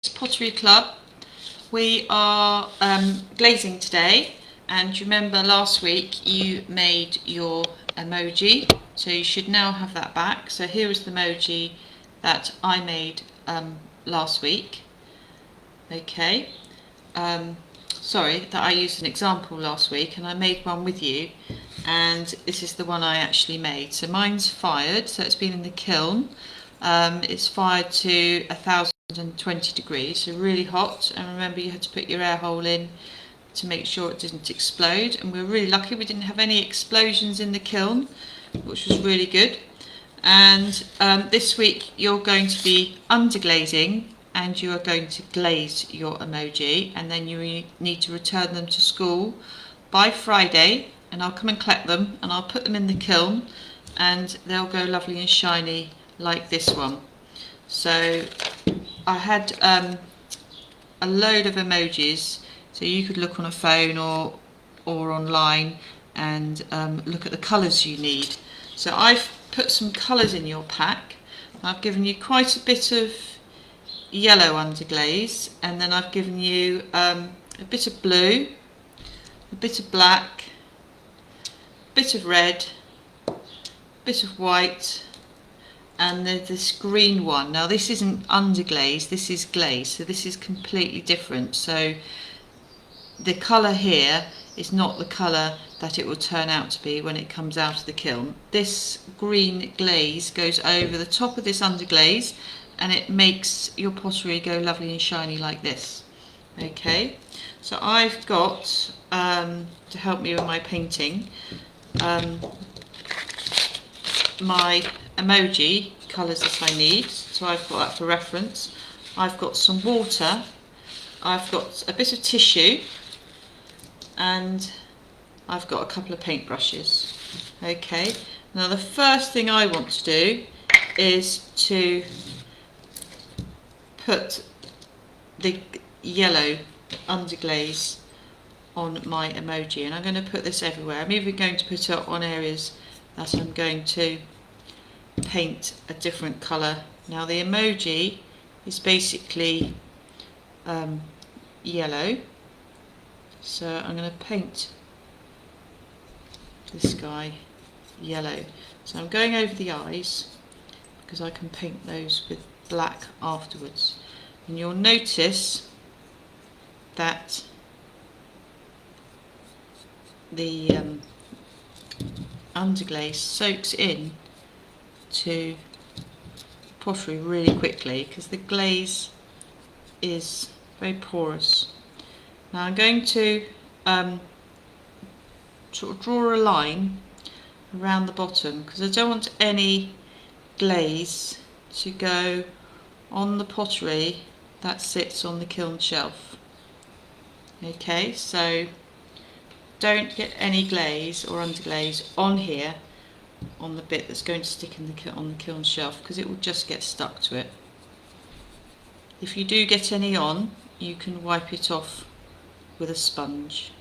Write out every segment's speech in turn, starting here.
Pottery Club. We are glazing today, and you remember last week you made your emoji, so you should now have that back. So here is the emoji that I made last week. Okay, sorry that I used an example last week and I made one with you, and this is the one I actually made. So mine's fired, so it's been in the kiln. It's fired to 1020 degrees, so really hot, and remember you had to put your air hole in to make sure it didn't explode, and we were really lucky we didn't have any explosions in the kiln, which was really good. And this week you're going to be underglazing, and you are going to glaze your emoji, and then you need to return them to school by Friday, and I'll come and collect them and I'll put them in the kiln and they'll go lovely and shiny like this one. So I had a load of emojis, so you could look on a phone or online and look at the colours you need. So I've put some colours in your pack. I've given you quite a bit of yellow underglaze, and then I've given you a bit of blue, a bit of black, a bit of red, a bit of white, and there's this green one. Now this isn't underglaze, this is glaze, so this is completely different. So the colour here is not the colour that it will turn out to be when it comes out of the kiln. This green glaze goes over the top of this underglaze and it makes your pottery go lovely and shiny like this. Okay, so I've got, to help me with my painting, my emoji colours that I need, so I've got that for reference. I've got some water, I've got a bit of tissue, and I've got a couple of paintbrushes. Okay, now the first thing I want to do is to put the yellow underglaze on my emoji, and I'm going to put this everywhere. I'm even going to put it on areas that I'm going to paint a different colour. Now the emoji is basically yellow, so I'm going to paint this guy yellow. So I'm going over the eyes because I can paint those with black afterwards, and you'll notice that the underglaze soaks in to pottery really quickly because the glaze is very porous. Now I'm going to sort of draw a line around the bottom because I don't want any glaze to go on the pottery that sits on the kiln shelf. Okay, so don't get any glaze or underglaze on here on the bit that's going to stick in on the kiln shelf, because it will just get stuck to it. If you do get any on, you can wipe it off with a sponge.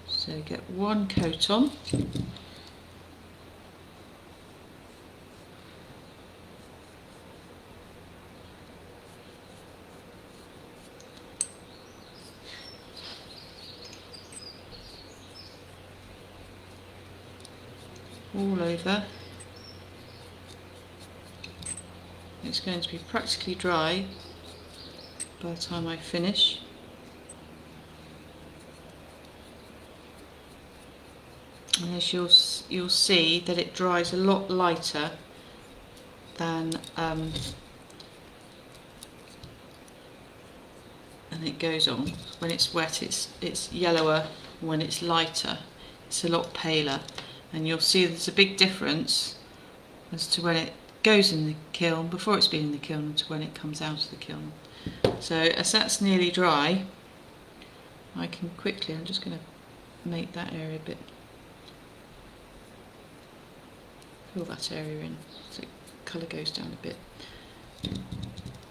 So get one coat on. All over. It's going to be practically dry by the time I finish. And as you'll see that it dries a lot lighter than and it goes on. When it's wet it's yellower, when it's lighter it's a lot paler, and you'll see there's a big difference as to when it goes in the kiln, before it's been in the kiln, and to when it comes out of the kiln. So as that's nearly dry, I can quickly, I'm just going to make that area a bit, fill that area in so the colour goes down a bit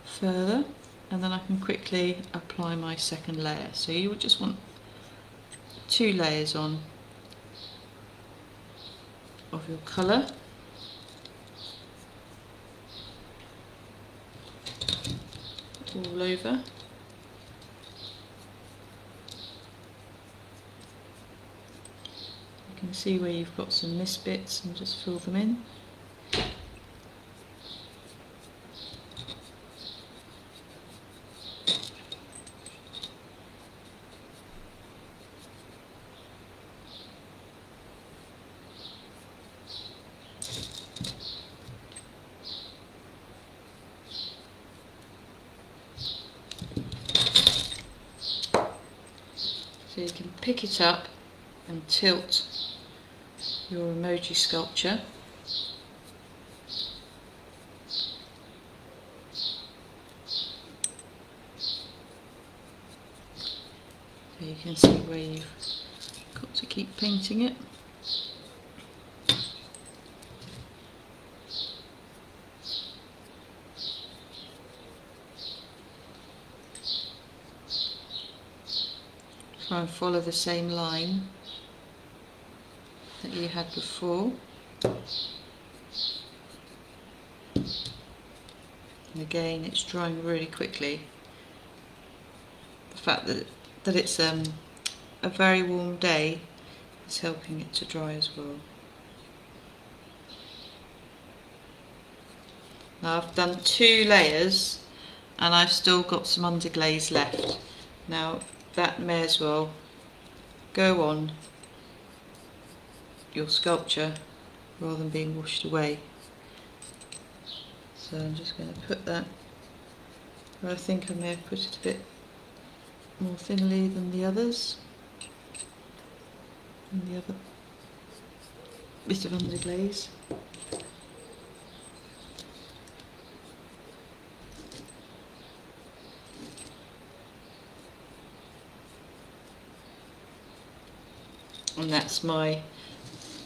further, and then I can quickly apply my second layer. So you would just want 2 layers on of your colour. all over. You can see where you've got some missed bits and just fill them in. So you can pick it up and tilt your emoji sculpture. So you can see where you've got to keep painting it. Try and follow the same line that you had before. And again, it's drying really quickly. The fact that it's a very warm day is helping it to dry as well. Now I've done 2 layers and I've still got some underglaze left. Now that may as well go on your sculpture rather than being washed away. So I'm just going to put that where I think I may have put it a bit more thinly than the others, and the other bit of underglaze. And that's my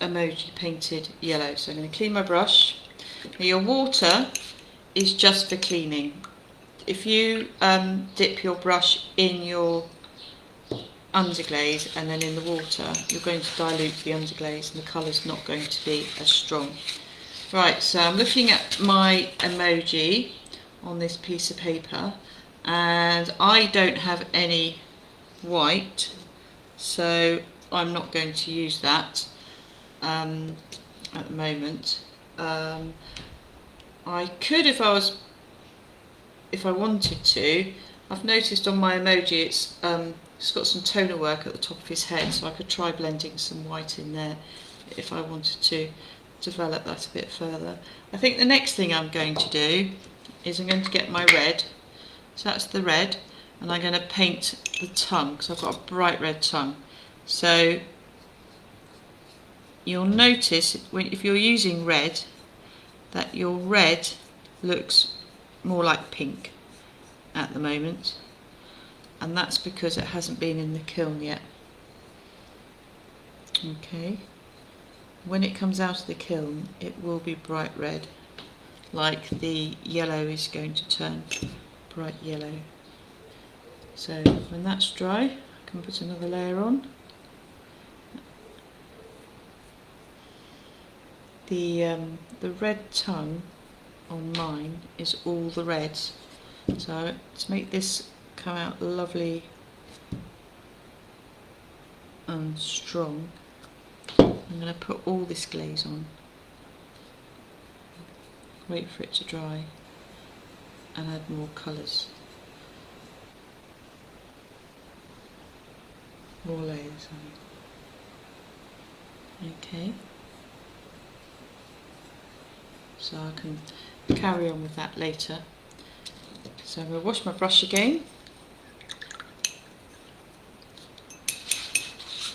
emoji painted yellow. So I'm going to clean my brush. Now your water is just for cleaning. If you dip your brush in your underglaze and then in the water, you're going to dilute the underglaze and the colour's not going to be as strong. Right, so I'm looking at my emoji on this piece of paper and I don't have any white, so I'm not going to use that at the moment. I could if I wanted to. I've noticed on my emoji it's got some toner work at the top of his head, so I could try blending some white in there if I wanted to develop that a bit further. I think the next thing I'm going to do is I'm going to get my red, so that's the red, and I'm going to paint the tongue because I've got a bright red tongue. So you'll notice if you're using red that your red looks more like pink at the moment, and that's because it hasn't been in the kiln yet. Okay, when it comes out of the kiln it will be bright red, like the yellow is going to turn bright yellow. So when that's dry I can put another layer on. The red tongue on mine is all the reds, so to make this come out lovely and strong, I'm going to put all this glaze on, wait for it to dry and add more colours, more layers on. Okay. So I can carry on with that later. So I'm going to wash my brush again,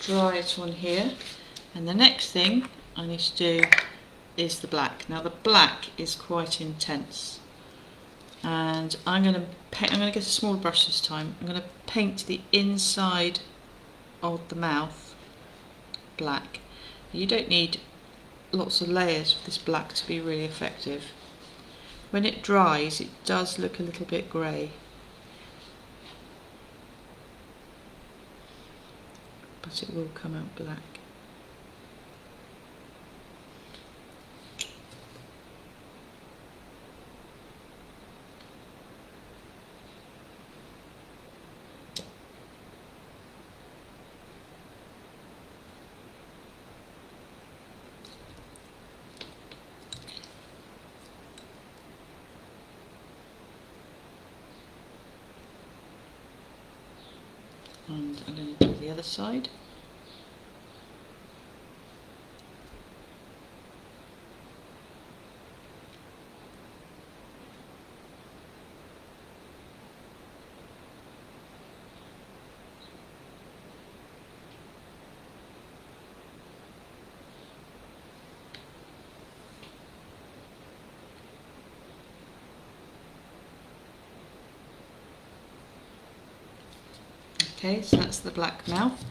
dry it on here, and the next thing I need to do is the black. Now the black is quite intense, and I'm going to get a smaller brush this time. I'm going to paint the inside of the mouth black. You don't need lots of layers of this black to be really effective. When it dries it does look a little bit grey, but it will come out black. And I'm going to do the other side. Okay, so that's the black mouth.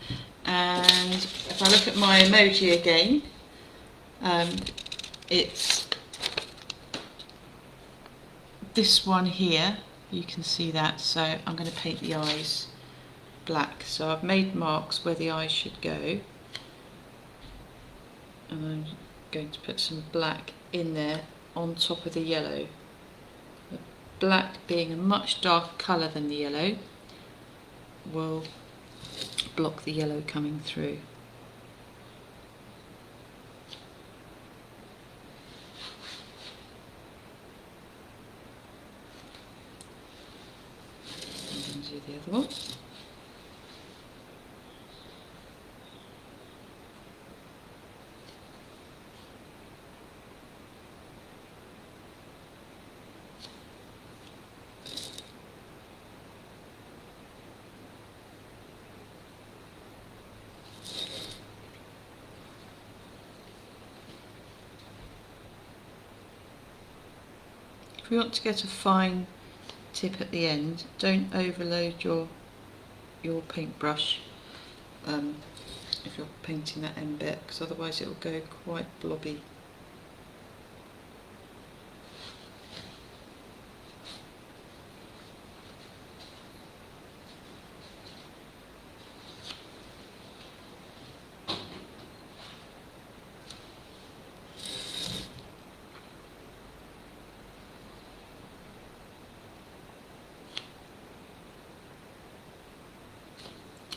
And if I look at my emoji again, it's this one here. You can see that, so I'm going to paint the eyes black. So I've made marks where the eyes should go, and I'm going to put some black in there on top of the yellow. The black, being a much darker colour than the yellow, will block the yellow coming through. I'm going to do the other one. If you want to get a fine tip at the end, don't overload your paintbrush if you're painting that end bit, because otherwise it will go quite blobby.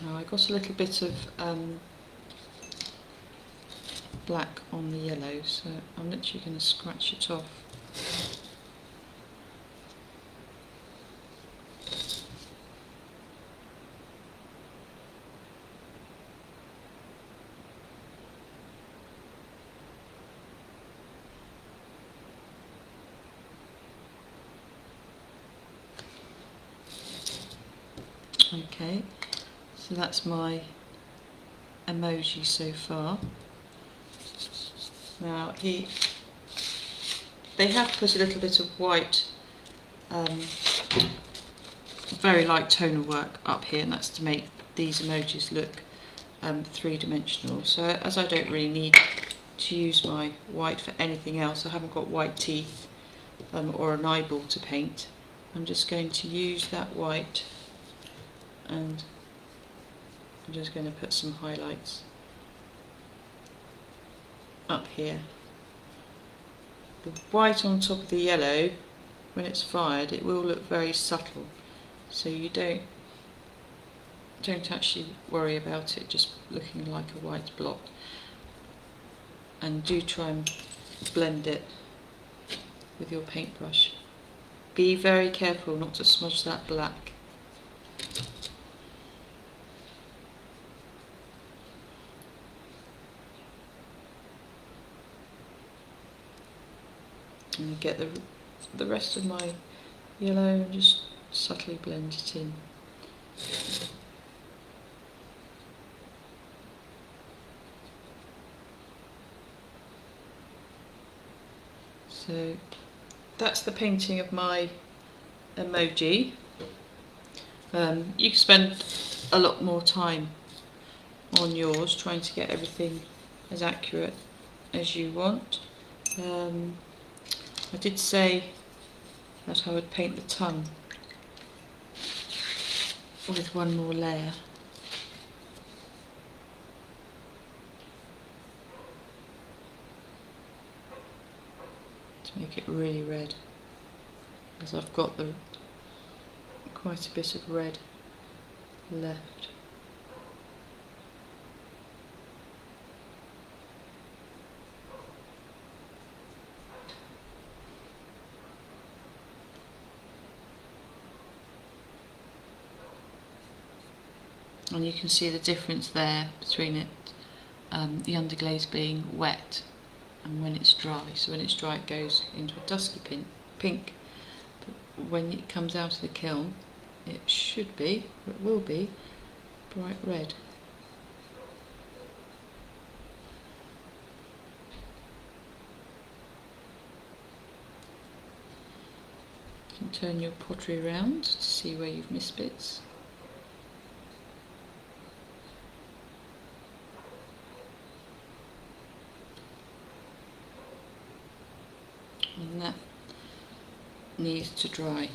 Now I got a little bit of black on the yellow, so I'm literally going to scratch it off. Okay, so that's my emoji so far. Now they have put a little bit of white, very light tonal work up here, and that's to make these emojis look three-dimensional. So as I don't really need to use my white for anything else, I haven't got white teeth or an eyeball to paint, I'm just going to use that white, and I'm just going to put some highlights up here. The white on top of the yellow, when it's fired, it will look very subtle, so you don't actually worry about it just looking like a white block, and do try and blend it with your paintbrush. Be very careful not to smudge that black. And get the rest of my yellow and just subtly blend it in. So that's the painting of my emoji. You can spend a lot more time on yours trying to get everything as accurate as you want. I did say that I would paint the tongue with one more layer. To make it really red, because I've got quite a bit of red left. and you can see the difference there between it, the underglaze being wet and when it's dry. So when it's dry it goes into a dusky pink, but when it comes out of the kiln it should be, or it will be, bright red. You can turn your pottery around to see where you've missed bits. And that needs to dry.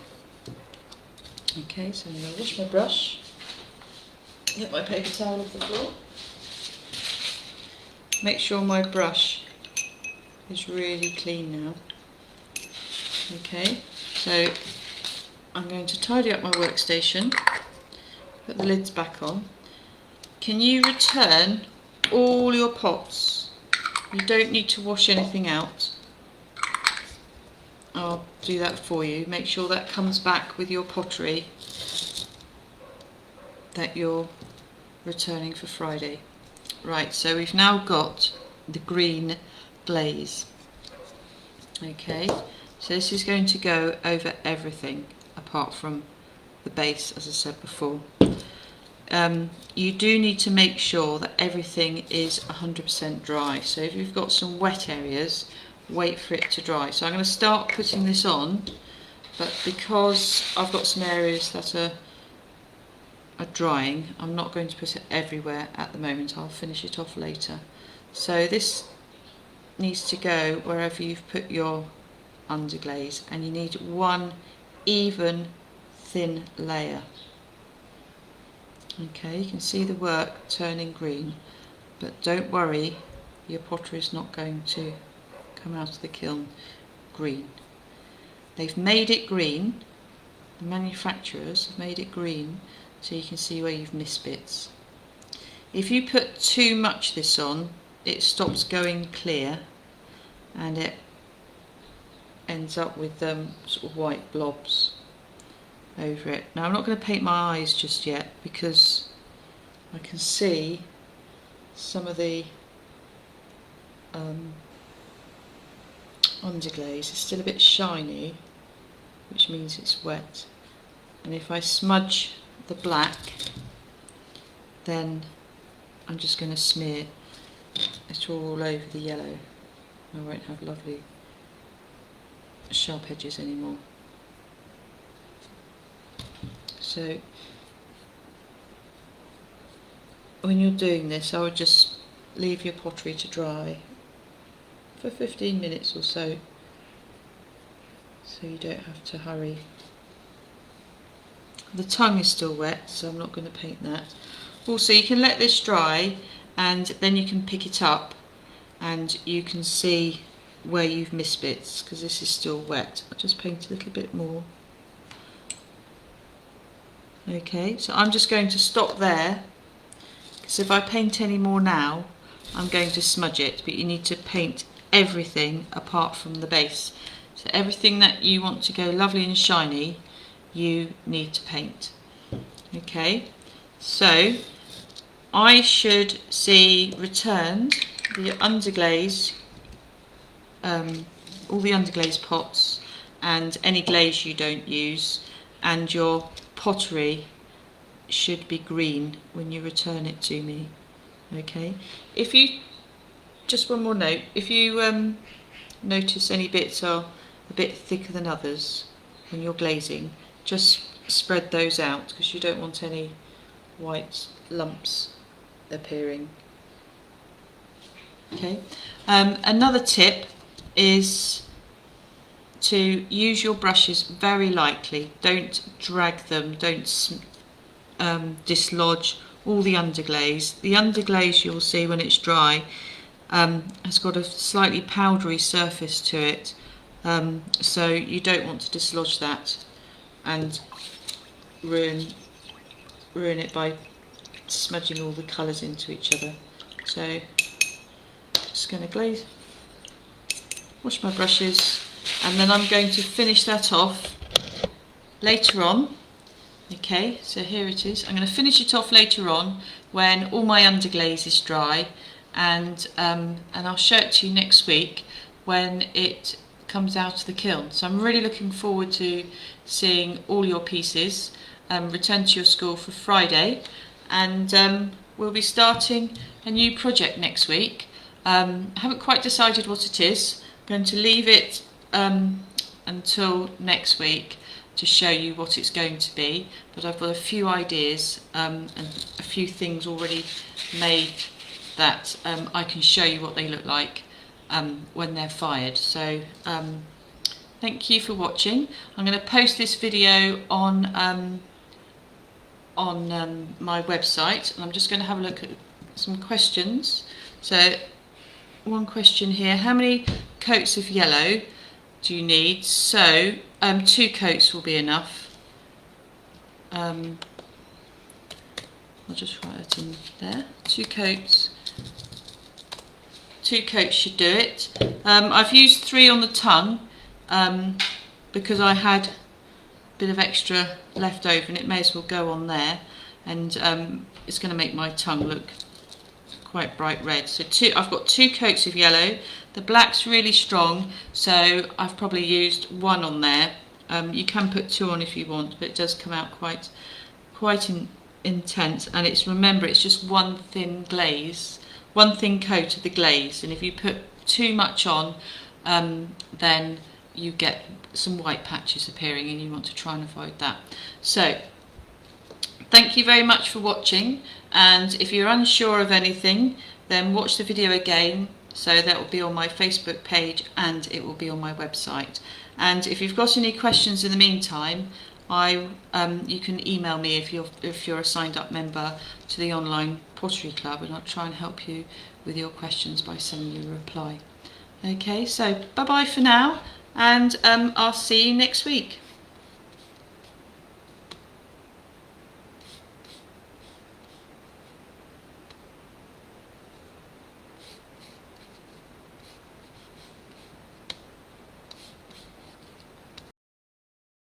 Okay, so I'm going to wash my brush, get my paper towel off the floor, make sure my brush is really clean now. Okay, so I'm going to tidy up my workstation, put the lids back on. Can you return all your pots? You don't need to wash anything out. I'll do that for you. Make sure that comes back with your pottery that you're returning for Friday. Right, so we've now got the green glaze. Okay, so this is going to go over everything apart from the base, as I said before. You do need to make sure that everything is 100% dry. So if you've got some wet areas, wait for it to dry. So I'm going to start putting this on, but because I've got some areas that are drying, I'm not going to put it everywhere at the moment. I'll finish it off later. So this needs to go wherever you've put your underglaze, and you need one even thin layer. Okay, you can see the work turning green, but don't worry, your pottery is not going to come out of the kiln green. They've made it green, the manufacturers have made it green so you can see where you've missed bits. If you put too much this on, it stops going clear and it ends up with sort of white blobs over it. Now I'm not going to paint my eyes just yet because I can see some of the underglaze is still a bit shiny, which means it's wet, and if I smudge the black, then I'm just going to smear it all over the yellow. I won't have lovely sharp edges anymore. So when you're doing this, I would just leave your pottery to dry for 15 minutes or so you don't have to hurry. The tongue is still wet, so I'm not going to paint that. Also, you can let this dry and then you can pick it up and you can see where you've missed bits because this is still wet. I'll just paint a little bit more. Okay, so I'm just going to stop there because if I paint any more now I'm going to smudge it, but you need to paint everything apart from the base. So everything that you want to go lovely and shiny, you need to paint. Okay, so I should see returned the underglaze, all the underglaze pots and any glaze you don't use, and your pottery should be green when you return it to me. Okay, if you, just one more note, if you notice any bits are a bit thicker than others when you're glazing, just spread those out because you don't want any white lumps appearing. Okay, another tip is to use your brushes very lightly. Don't drag them, don't dislodge all the underglaze. The underglaze, you'll see when it's dry, has got a slightly powdery surface to it, so you don't want to dislodge that and ruin it by smudging all the colours into each other. So just going to glaze, wash my brushes, and then I'm going to finish that off later on Okay, so here it is. I'm going to finish it off later on when all my underglaze is dry, and I'll show it to you next week when it comes out of the kiln. So I'm really looking forward to seeing all your pieces return to your school for Friday, and we'll be starting a new project next week. I haven't quite decided what it is. I'm going to leave it until next week to show you what it's going to be, but I've got a few ideas and a few things already made that I can show you what they look like when they're fired. So thank you for watching. I'm going to post this video on my website, and I'm just going to have a look at some questions. So one question here: how many coats of yellow do you need? So 2 coats will be enough. I'll just write it in there. 2 coats. 2 coats should do it. I've used 3 on the tongue because I had a bit of extra left over, and it may as well go on there, and it's going to make my tongue look quite bright red. So I've got 2 coats of yellow. The black's really strong, so I've probably used 1 on there. You can put 2 on if you want, but it does come out quite intense. And remember, it's just one thin glaze, one thin coat of the glaze. And if you put too much on, then you get some white patches appearing, and you want to try and avoid that. So thank you very much for watching, and if you're unsure of anything, then watch the video again. So that will be on my Facebook page, and it will be on my website. And if you've got any questions in the meantime, you can email me if you're a signed up member to the online pottery club, and I'll try and help you with your questions by sending you a reply. Okay, so bye bye for now, and I'll see you next week.